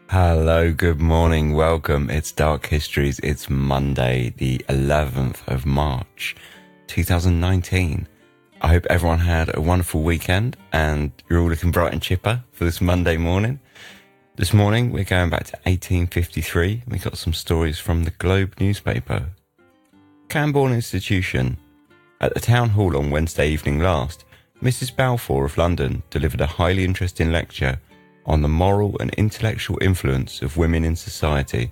Hello, good morning, welcome. It's Dark Histories. It's Monday, the 11th of March, 2019. I hope everyone had a wonderful weekend and you're all looking bright and chipper for this Monday morning. This morning, we're going back to 1853. We got some stories from the Globe newspaper. Camborne Institution. At the town hall on Wednesday evening last, Mrs. Balfour of London delivered a highly interesting lecture on the moral and intellectual influence of women in society.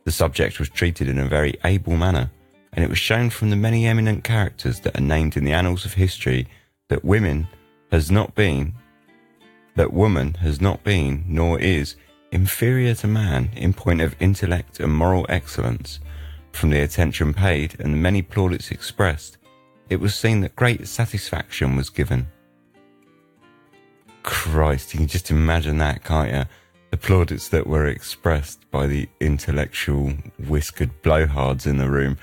The subject was treated in a very able manner, and it was shown from the many eminent characters that are named in the annals of history that woman has not been, nor is, inferior to man in point of intellect and moral excellence. From the attention paid and the many plaudits expressed, it was seen that great satisfaction was given. Christ, you can just imagine that, can't you? The plaudits that were expressed by the intellectual whiskered blowhards in the room.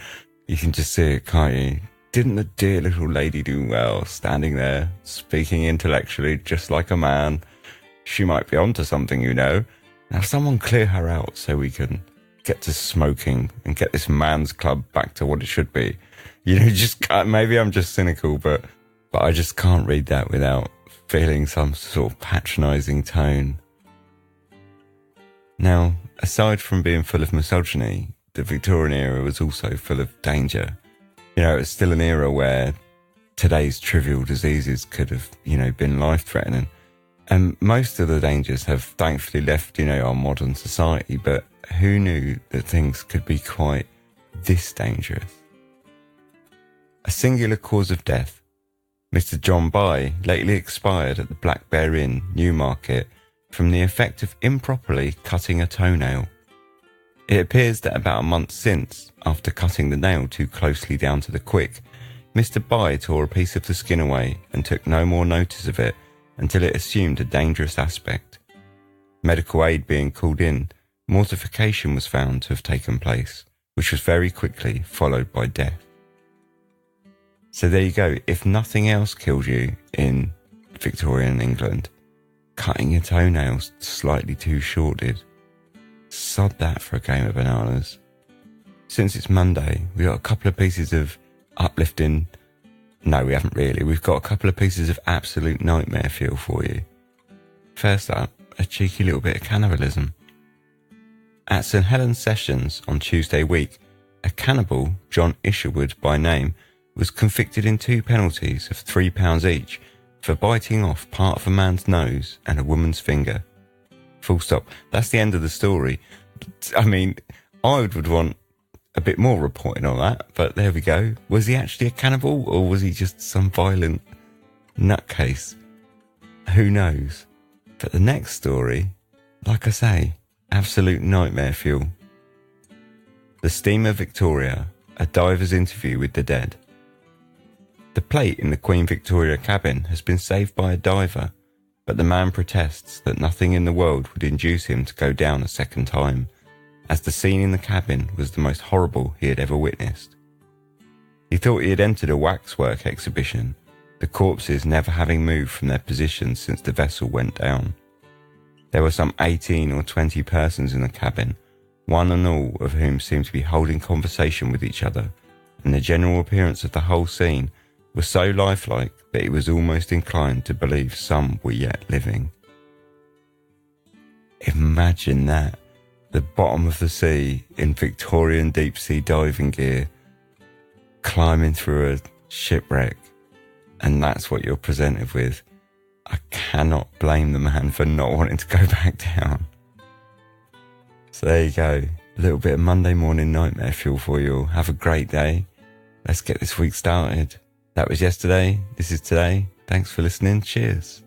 You can just see it, can't you? Didn't the dear little lady do well, standing there, speaking intellectually just like a man? She might be onto something, you know. Now someone clear her out so we can get to smoking and get this man's club back to what it should be. You know, maybe I'm just cynical, but I just can't read that without feeling some sort of patronising tone. Now, aside from being full of misogyny, the Victorian era was also full of danger. You know, it's still an era where today's trivial diseases could have, been life-threatening. And most of the dangers have thankfully left, our modern society, but who knew that things could be quite this dangerous? A singular cause of death. Mr. John Bye lately expired at the Black Bear Inn, Newmarket, from the effect of improperly cutting a toenail. It appears that about a month since, after cutting the nail too closely down to the quick, Mr. Bye tore a piece of the skin away and took no more notice of it until it assumed a dangerous aspect. Medical aid being called in, mortification was found to have taken place, which was very quickly followed by death. So there you go. If nothing else kills you in Victorian England, cutting your toenails slightly too short did. Sod that for a game of bananas. Since it's Monday, we got a couple of pieces of uplifting. No, we haven't really. We've got a couple of pieces of absolute nightmare fuel for you. First up, a cheeky little bit of cannibalism. At St Helens Sessions on Tuesday week, a cannibal, John Isherwood by name, was convicted in 2 penalties of £3 each for biting off part of a man's nose and a woman's finger. Full stop. That's the end of the story. I mean, I would want a bit more reporting on that, but there we go. Was he actually a cannibal, or was he just some violent nutcase? Who knows? But the next story, like I say, absolute nightmare fuel. The steamer Victoria, a diver's interview with the dead. The plate in the Queen Victoria cabin has been saved by a diver, but the man protests that nothing in the world would induce him to go down a second time, as the scene in the cabin was the most horrible he had ever witnessed. He thought he had entered a waxwork exhibition, the corpses never having moved from their positions since the vessel went down. There were some 18 or 20 persons in the cabin, one and all of whom seemed to be holding conversation with each other, and the general appearance of the whole scene was so lifelike that he was almost inclined to believe some were yet living. Imagine that, the bottom of the sea in Victorian deep sea diving gear, climbing through a shipwreck, and that's what you're presented with. I cannot blame the man for not wanting to go back down. So there you go, a little bit of Monday morning nightmare fuel for you all. Have a great day. Let's get this week started. That was yesterday. This is today. Thanks for listening. Cheers.